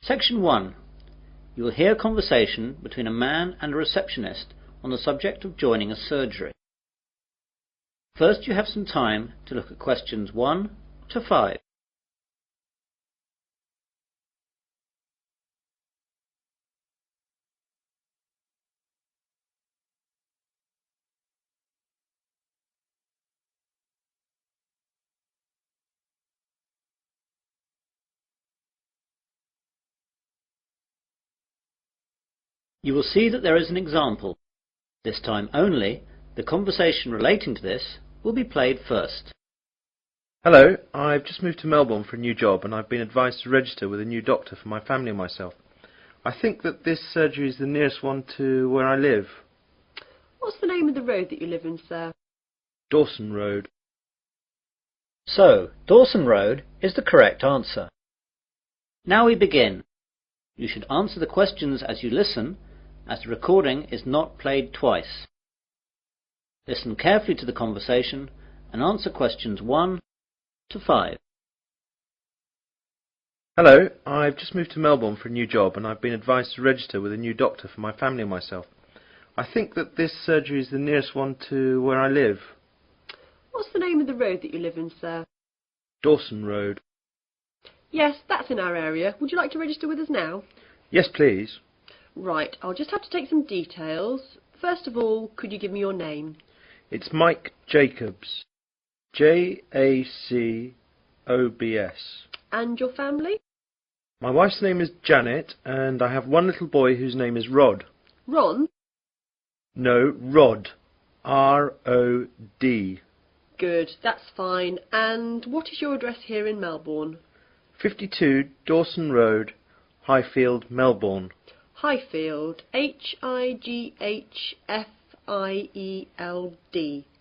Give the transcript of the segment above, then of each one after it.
Section 1. You will hear a conversation between a man and a receptionist on the subject of joining a surgery. First, you have some time to look at questions 1 to 5. You will see that there is an example. This time only, the conversation relating to this will be played first. Hello, I've just moved to Melbourne for a new job and I've been advised to register with a new doctor for my family and myself. I think that this surgery is the nearest one to where I live. What's the name of the road that you live in, sir? Dawson Road. So, Dawson Road is the correct answer. Now we begin. You should answer the questions as you listen, as the recording is not played twice. Listen carefully to the conversation and answer questions 1 to 5. Hello, I've just moved to Melbourne for a new job and I've been advised to register with a new doctor for my family and myself. I think that this surgery is the nearest one to where I live. What's the name of the road that you live in, sir? Dawson Road. Yes, that's in our area. Would you like to register with us now? Yes, please. Right, I'll just have to take some details. First of all, could you give me your name? It's Mike Jacobs. Jacobs. And your family? My wife's name is Janet and I have one little boy whose name is Rod. Ron? No, Rod. R-O-D. Good, that's fine. And what is your address here in Melbourne? 52 Dawson Road, Highfield, Melbourne. Highfield. Highfield.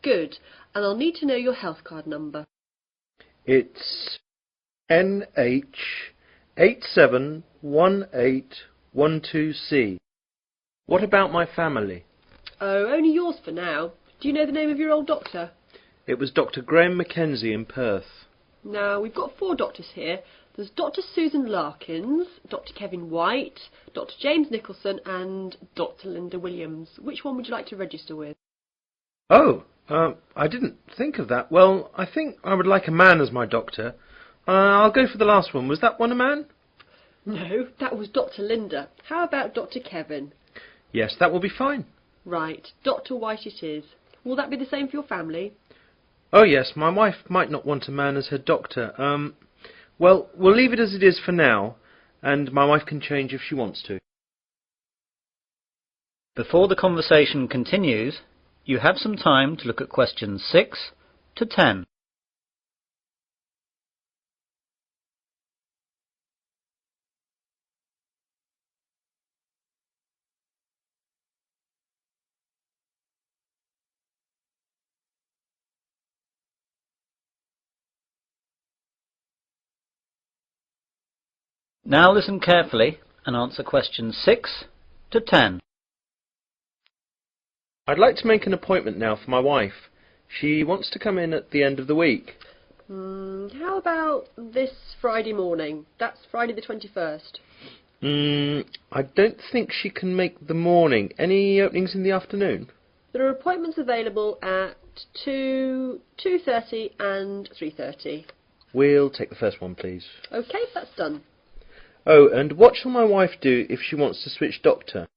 Good. And I'll need to know your health card number. It's NH871812C. What about my family? Oh, only yours for now. Do you know the name of your old doctor? It was Dr. Graham Mackenzie in Perth. Now, we've got 4 doctors here. There's Dr. Susan Larkins, Dr. Kevin White, Dr. James Nicholson and Dr. Linda Williams. Which one would you like to register with? Oh, I didn't think of that. Well, I think I would like a man as my doctor. I'll go for the last one. Was that one a man? No, that was Dr. Linda. How about Dr. Kevin? Yes, that will be fine. Right, Dr. White it is. Will that be the same for your family? Oh yes, my wife might not want a man as her doctor. Well, we'll leave it as it is for now, and my wife can change if she wants to. Before the conversation continues, you have some time to look at questions 6 to 10. Now listen carefully and answer questions 6 to 10. I'd like to make an appointment now for my wife. She wants to come in at the end of the week. How about this Friday morning? That's Friday the 21st. I don't think she can make the morning. Any openings in the afternoon? There are appointments available at 2, 2:30 and 3:30. We'll take the first one, please. OK, that's done. Oh, and what shall my wife do if she wants to switch doctor?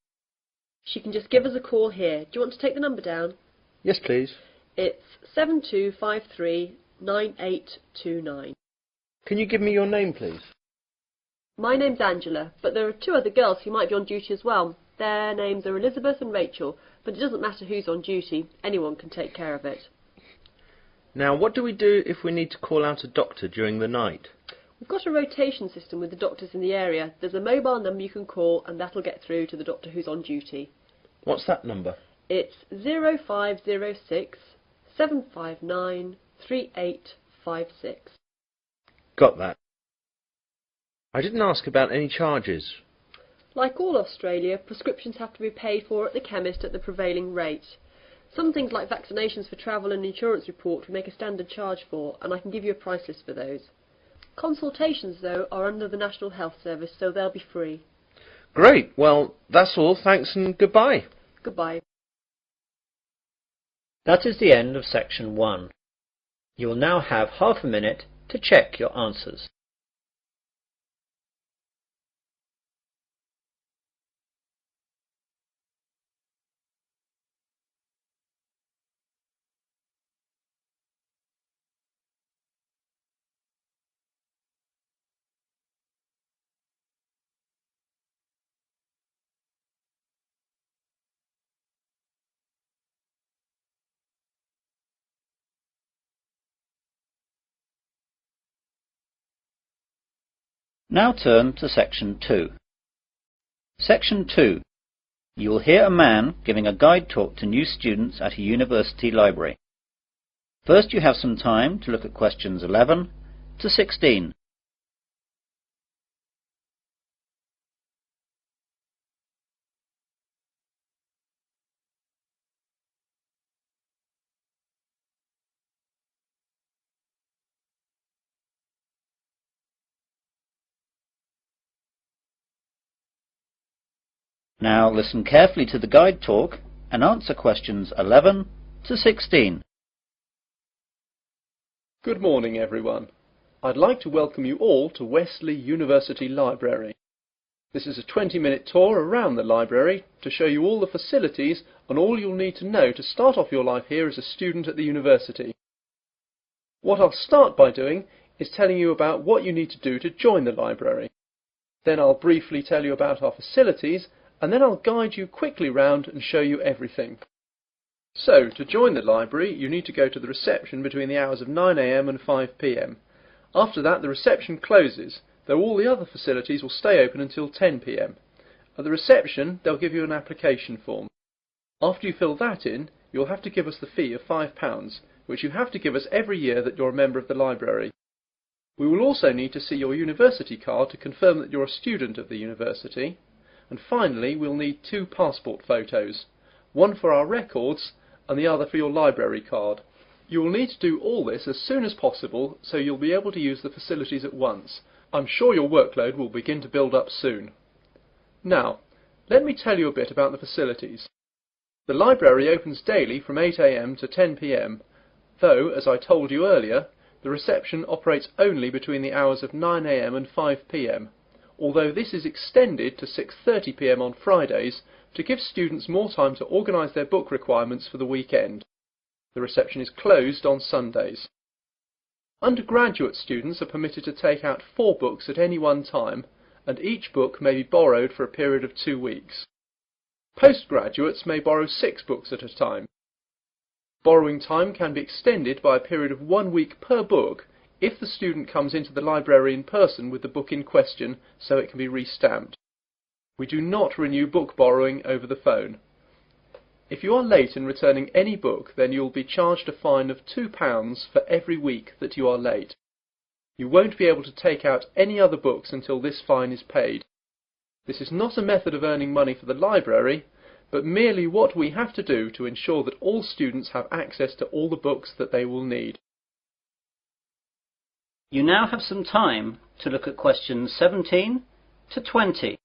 She can just give us a call here. Do you want to take the number down? Yes, please. It's 72539829. Can you give me your name, please? My name's Angela, but there are 2 other girls who might be on duty as well. Their names are Elizabeth and Rachel, but it doesn't matter who's on duty. Anyone can take care of it. Now, what do we do if we need to call out a doctor during the night? We've got a rotation system with the doctors in the area. There's a mobile number you can call and that'll get through to the doctor who's on duty. What's that number? It's 0506 759 3856. Got that. I didn't ask about any charges. Like all Australia, prescriptions have to be paid for at the chemist at the prevailing rate. Some things like vaccinations for travel and insurance report we make a standard charge for, and I can give you a price list for those. Consultations, though, are under the National Health Service, so they'll be free. Great. Well, that's all. Thanks and goodbye. Goodbye. That is the end of section 1. You will now have half a minute to check your answers. Now turn to section 2. Section 2. You will hear a man giving a guide talk to new students at a university library. First you have some time to look at questions 11 to 16. Now listen carefully to the guide talk and answer questions 11 to 16. Good morning, everyone. I'd like to welcome you all to Wesley University Library. This is a 20-minute tour around the library to show you all the facilities and all you'll need to know to start off your life here as a student at the university. What I'll start by doing is telling you about what you need to do to join the library. Then I'll briefly tell you about our facilities, and then I'll guide you quickly round and show you everything. So, to join the library, you need to go to the reception between the hours of 9 AM and 5 PM. After that, the reception closes, though all the other facilities will stay open until 10 PM. At the reception, they'll give you an application form. After you fill that in, you'll have to give us the fee of £5, which you have to give us every year that you're a member of the library. We will also need to see your university card to confirm that you're a student of the university. And finally, we'll need 2 passport photos, one for our records and the other for your library card. You will need to do all this as soon as possible so you'll be able to use the facilities at once. I'm sure your workload will begin to build up soon. Now, let me tell you a bit about the facilities. The library opens daily from 8 AM to 10 PM, though, as I told you earlier, the reception operates only between the hours of 9 AM and 5 PM. Although this is extended to 6:30 PM on Fridays to give students more time to organise their book requirements for the weekend. The reception is closed on Sundays. Undergraduate students are permitted to take out 4 books at any one time, and each book may be borrowed for a period of 2 weeks. Postgraduates may borrow 6 books at a time. Borrowing time can be extended by a period of 1 week per book if the student comes into the library in person with the book in question so it can be re-stamped. We do not renew book borrowing over the phone. If you are late in returning any book, then you will be charged a fine of £2 for every week that you are late. You won't be able to take out any other books until this fine is paid. This is not a method of earning money for the library, but merely what we have to do to ensure that all students have access to all the books that they will need. You now have some time to look at questions 17 to 20.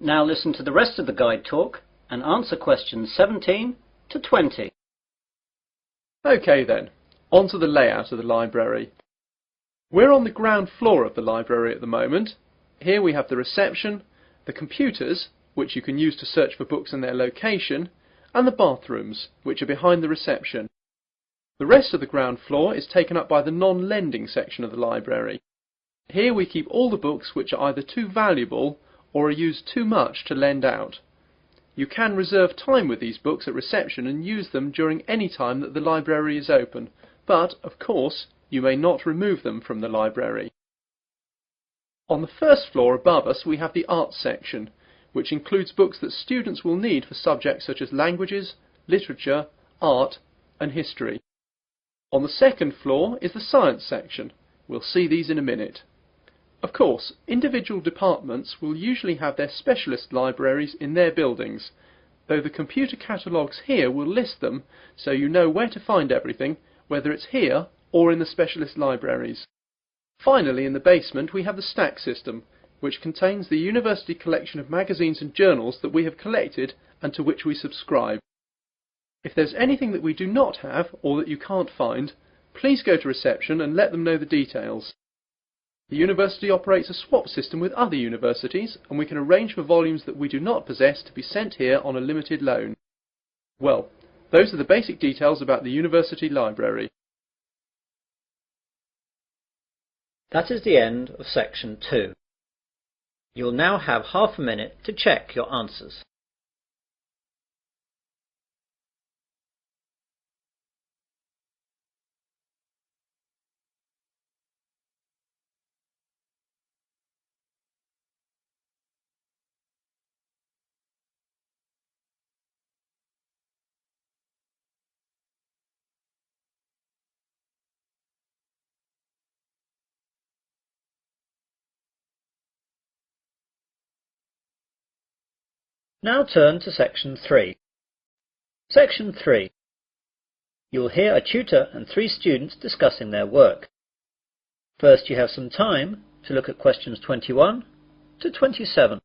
Now listen to the rest of the guide talk and answer questions 17 to 20. OK then, on to the layout of the library. We're on the ground floor of the library at the moment. Here we have the reception, the computers, which you can use to search for books and their location, and the bathrooms, which are behind the reception. The rest of the ground floor is taken up by the non-lending section of the library. Here we keep all the books which are either too valuable or are used too much to lend out. You can reserve time with these books at reception and use them during any time that the library is open, but, of course, you may not remove them from the library. On the first floor above us we have the arts section, which includes books that students will need for subjects such as languages, literature, art and history. On the second floor is the science section. We'll see these in a minute. Of course, individual departments will usually have their specialist libraries in their buildings, though the computer catalogues here will list them so you know where to find everything, whether it's here or in the specialist libraries. Finally, in the basement we have the stack system, which contains the university collection of magazines and journals that we have collected and to which we subscribe. If there's anything that we do not have or that you can't find, please go to reception and let them know the details. The university operates a swap system with other universities, and we can arrange for volumes that we do not possess to be sent here on a limited loan. Well, those are the basic details about the university library. That is the end of section 2. You'll now have half a minute to check your answers. Now turn to section 3. Section 3. You'll hear a tutor and 3 students discussing their work. First, you have some time to look at questions 21 to 27.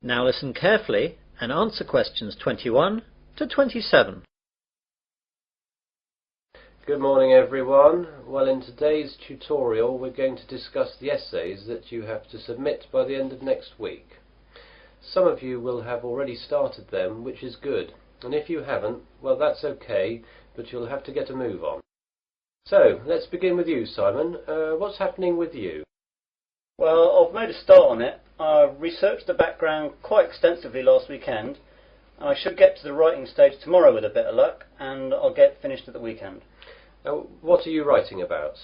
Now listen carefully and answer questions 21 to 27. Good morning everyone. Well, in today's tutorial we're going to discuss the essays that you have to submit by the end of next week. Some of you will have already started them, which is good, and if you haven't, well that's okay, but you'll have to get a move on. So, let's begin with you, Simon. What's happening with you? Well, I've made a start on it. I researched the background quite extensively last weekend. I should get to the writing stage tomorrow with a bit of luck, and I'll get finished at the weekend. What are you writing about?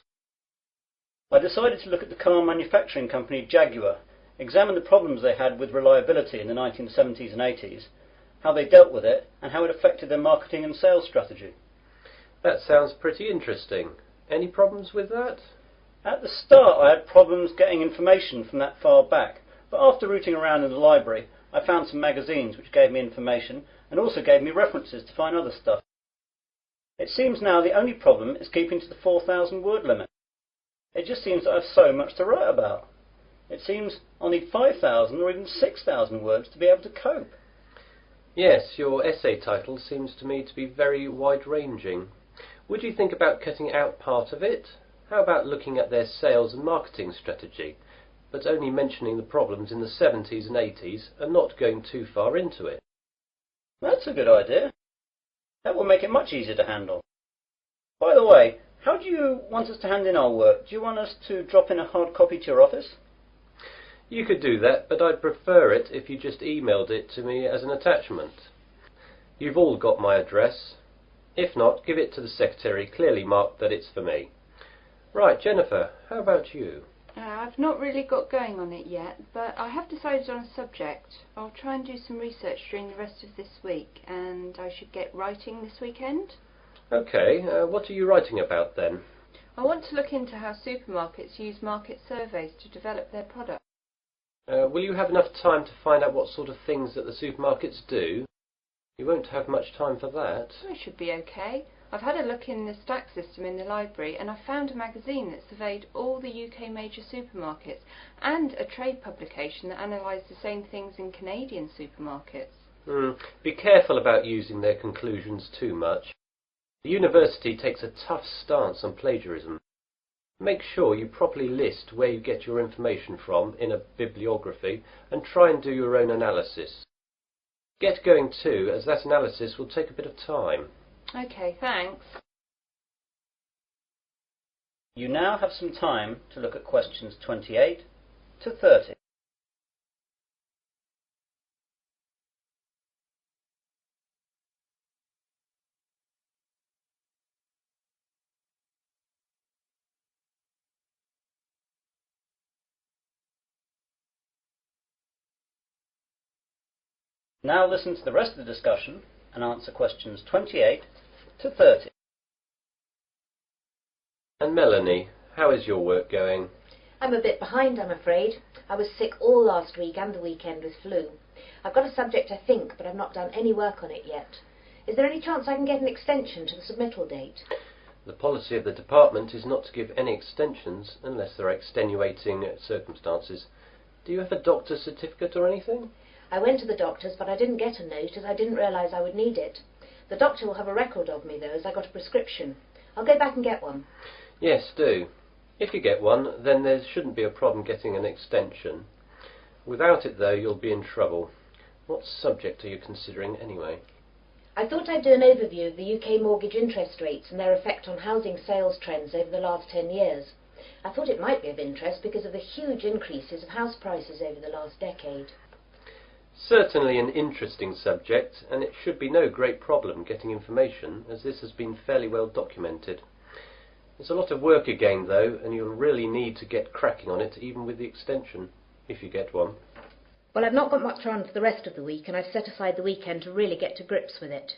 I decided to look at the car manufacturing company Jaguar, examine the problems they had with reliability in the 1970s and 80s, how they dealt with it, and how it affected their marketing and sales strategy. That sounds pretty interesting. Any problems with that? At the start I had problems getting information from that far back, but after rooting around in the library I found some magazines which gave me information and also gave me references to find other stuff. It seems now the only problem is keeping to the 4,000 word limit. It just seems that I have so much to write about. It seems I'll need 5,000 or even 6,000 words to be able to cope. Yes, your essay title seems to me to be very wide-ranging. Would you think about cutting out part of it? How about looking at their sales and marketing strategy, but only mentioning the problems in the 70s and 80s and not going too far into it? That's a good idea. That will make it much easier to handle. By the way, how do you want us to hand in our work? Do you want us to drop in a hard copy to your office? You could do that, but I'd prefer it if you just emailed it to me as an attachment. You've all got my address. If not, give it to the secretary, clearly marked that it's for me. Right, Jennifer, how about you? I've not really got going on it yet, but I have decided on a subject. I'll try and do some research during the rest of this week, and I should get writing this weekend. Okay, what are you writing about then? I want to look into how supermarkets use market surveys to develop their products. Will you have enough time to find out what sort of things that the supermarkets do? You won't have much time for that. I should be okay. I've had a look in the stack system in the library, and I found a magazine that surveyed all the UK major supermarkets and a trade publication that analysed the same things in Canadian supermarkets. Be careful about using their conclusions too much. The university takes a tough stance on plagiarism. Make sure you properly list where you get your information from in a bibliography and try and do your own analysis. Get going too, as that analysis will take a bit of time. Okay, thanks. You now have some time to look at questions 28 to 30. Now listen to the rest of the discussion and answer questions 28 to 30. And Melanie, how is your work going? I'm a bit behind, I'm afraid. I was sick all last week and the weekend with flu. I've got a subject, I think, but I've not done any work on it yet. Is there any chance I can get an extension to the submittal date? The policy of the department is not to give any extensions unless there are extenuating circumstances. Do you have a doctor's certificate or anything? I went to the doctor's, but I didn't get a note as I didn't realise I would need it. The doctor will have a record of me, though, as I got a prescription. I'll go back and get one. Yes, do. If you get one, then there shouldn't be a problem getting an extension. Without it, though, you'll be in trouble. What subject are you considering, anyway? I thought I'd do an overview of the UK mortgage interest rates and their effect on housing sales trends over the last 10 years. I thought it might be of interest because of the huge increases of house prices over the last decade. Certainly an interesting subject, and it should be no great problem getting information, as this has been fairly well documented. It's a lot of work again, though, and you'll really need to get cracking on it, even with the extension, if you get one. Well, I've not got much on for the rest of the week, and I've set aside the weekend to really get to grips with it.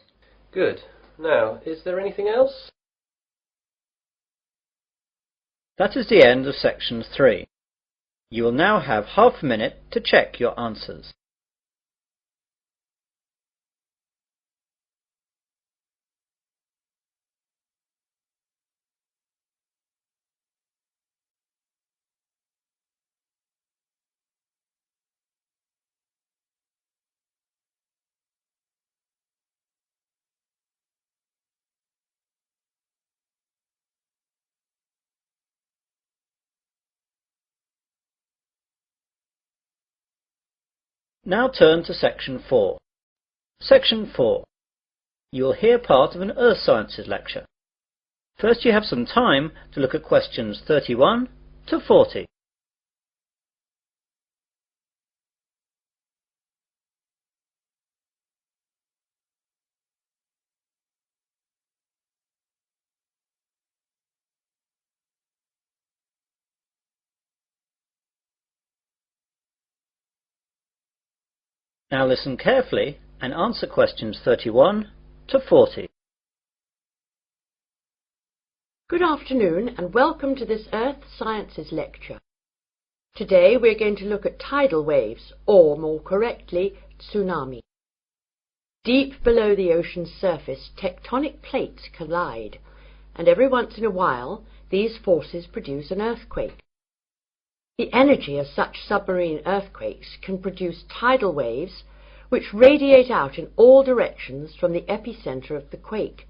Good. Now, is there anything else? That is the end of section 3. You will now have half a minute to check your answers. Now turn to section 4. Section 4. You will hear part of an Earth Sciences lecture. First you have some time to look at questions 31 to 40. Now listen carefully and answer questions 31 to 40. Good afternoon and welcome to this Earth Sciences lecture. Today we're going to look at tidal waves, or more correctly, tsunami. Deep below the ocean's surface, tectonic plates collide, and every once in a while these forces produce an earthquake. The energy of such submarine earthquakes can produce tidal waves which radiate out in all directions from the epicenter of the quake,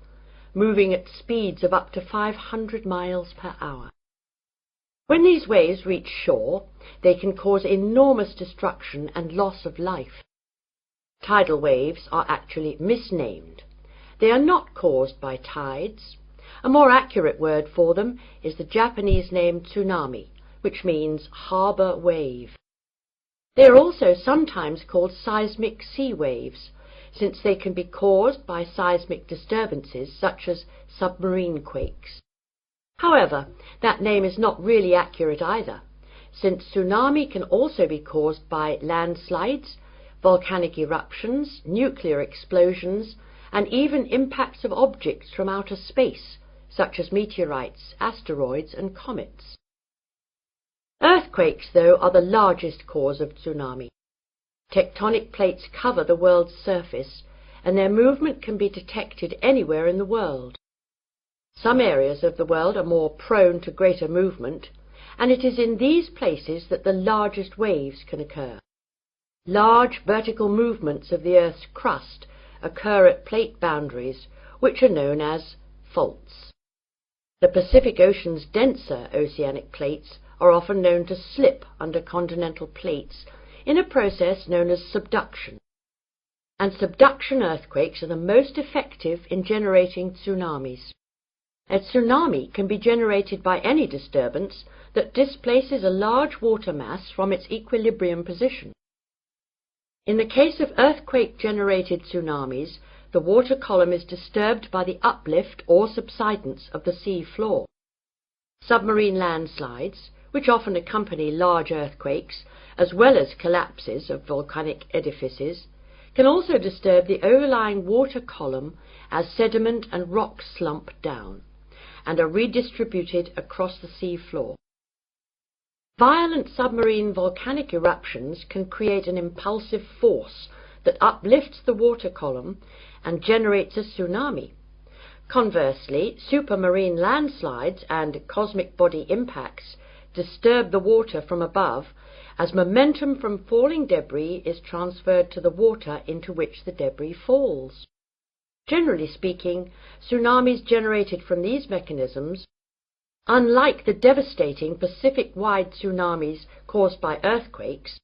moving at speeds of up to 500 miles per hour. When these waves reach shore, they can cause enormous destruction and loss of life. Tidal waves are actually misnamed. They are not caused by tides. A more accurate word for them is the Japanese name tsunami, which means harbour wave. They are also sometimes called seismic sea waves, since they can be caused by seismic disturbances such as submarine quakes. However, that name is not really accurate either, since tsunami can also be caused by landslides, volcanic eruptions, nuclear explosions, and even impacts of objects from outer space, such as meteorites, asteroids, and comets. Earthquakes, though, are the largest cause of tsunami. Tectonic plates cover the world's surface, and their movement can be detected anywhere in the world. Some areas of the world are more prone to greater movement, and it is in these places that the largest waves can occur. Large vertical movements of the Earth's crust occur at plate boundaries, which are known as faults. The Pacific Ocean's denser oceanic plates are often known to slip under continental plates in a process known as subduction. And subduction earthquakes are the most effective in generating tsunamis. A tsunami can be generated by any disturbance that displaces a large water mass from its equilibrium position. In the case of earthquake-generated tsunamis, the water column is disturbed by the uplift or subsidence of the sea floor. Submarine landslides, which often accompany large earthquakes, as well as collapses of volcanic edifices, can also disturb the overlying water column as sediment and rocks slump down and are redistributed across the sea floor. Violent submarine volcanic eruptions can create an impulsive force that uplifts the water column and generates a tsunami. Conversely, supermarine landslides and cosmic body impacts disturb the water from above as momentum from falling debris is transferred to the water into which the debris falls. Generally speaking, tsunamis generated from these mechanisms, unlike the devastating Pacific-wide tsunamis caused by earthquakes,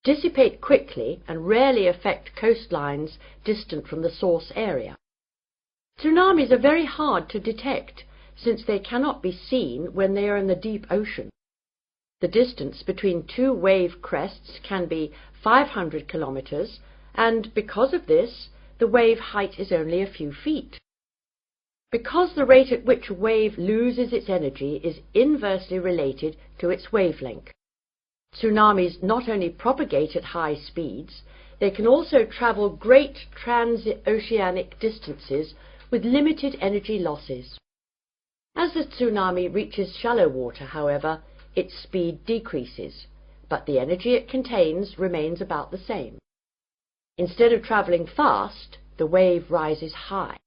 dissipate quickly and rarely affect coastlines distant from the source area. Tsunamis are very hard to detect since they cannot be seen when they are in the deep ocean. The distance between two wave crests can be 500 kilometers, and because of this, the wave height is only a few feet. Because the rate at which a wave loses its energy is inversely related to its wavelength. Tsunamis not only propagate at high speeds, they can also travel great transoceanic distances with limited energy losses. As the tsunami reaches shallow water, however, its speed decreases, but the energy it contains remains about the same. Instead of travelling fast, the wave rises high.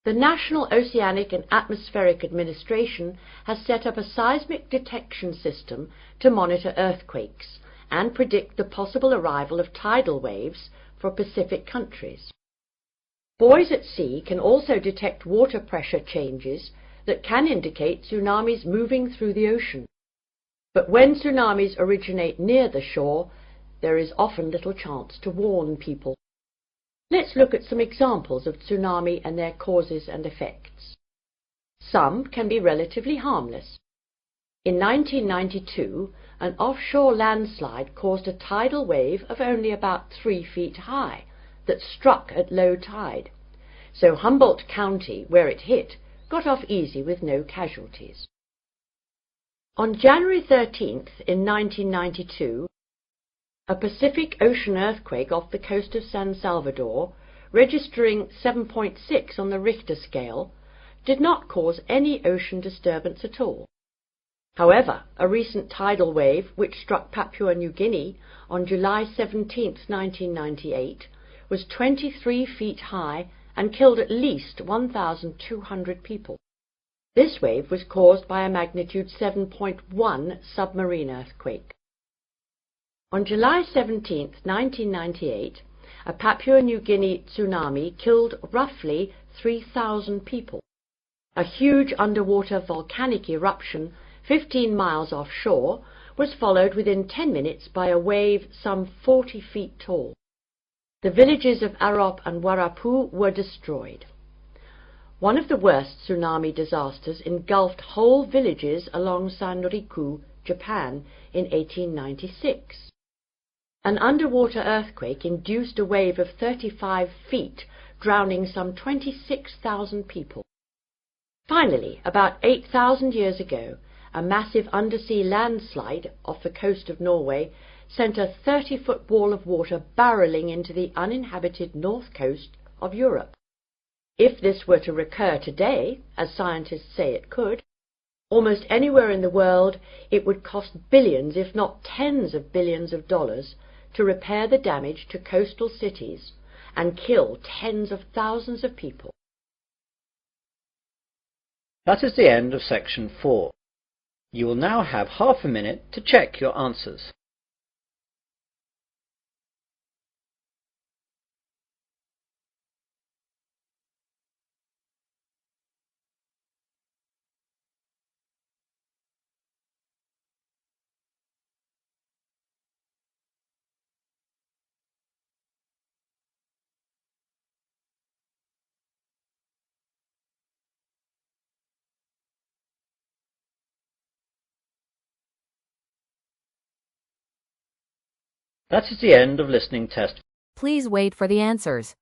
The National Oceanic and Atmospheric Administration has set up a seismic detection system to monitor earthquakes and predict the possible arrival of tidal waves for Pacific countries. Buoys at sea can also detect water pressure changes that can indicate tsunamis moving through the ocean. But when tsunamis originate near the shore, there is often little chance to warn people. Let's look at some examples of tsunami and their causes and effects. Some can be relatively harmless. In 1992, an offshore landslide caused a tidal wave of only about 3 feet high that struck at low tide. So Humboldt County, where it hit, got off easy with no casualties. On January 13th in 1992, a Pacific Ocean earthquake off the coast of San Salvador, registering 7.6 on the Richter scale, did not cause any ocean disturbance at all. However, a recent tidal wave which struck Papua New Guinea on July 17, 1998, was 23 feet high and killed at least 1,200 people. This wave was caused by a magnitude 7.1 submarine earthquake. On July 17, 1998, a Papua New Guinea tsunami killed roughly 3,000 people. A huge underwater volcanic eruption 15 miles offshore was followed within 10 minutes by a wave some 40 feet tall. The villages of Arop and Warapu were destroyed. One of the worst tsunami disasters engulfed whole villages along Sanriku, Japan, in 1896. An underwater earthquake induced a wave of 35 feet, drowning some 26,000 people. Finally, about 8,000 years ago, a massive undersea landslide off the coast of Norway sent a 30-foot wall of water barreling into the uninhabited north coast of Europe. If this were to recur today, as scientists say it could, almost anywhere in the world, it would cost billions, if not tens of billions of dollars, to repair the damage to coastal cities and kill tens of thousands of people. That is the end of section 4. You will now have half a minute to check your answers. That is the end of listening test. Please wait for the answers.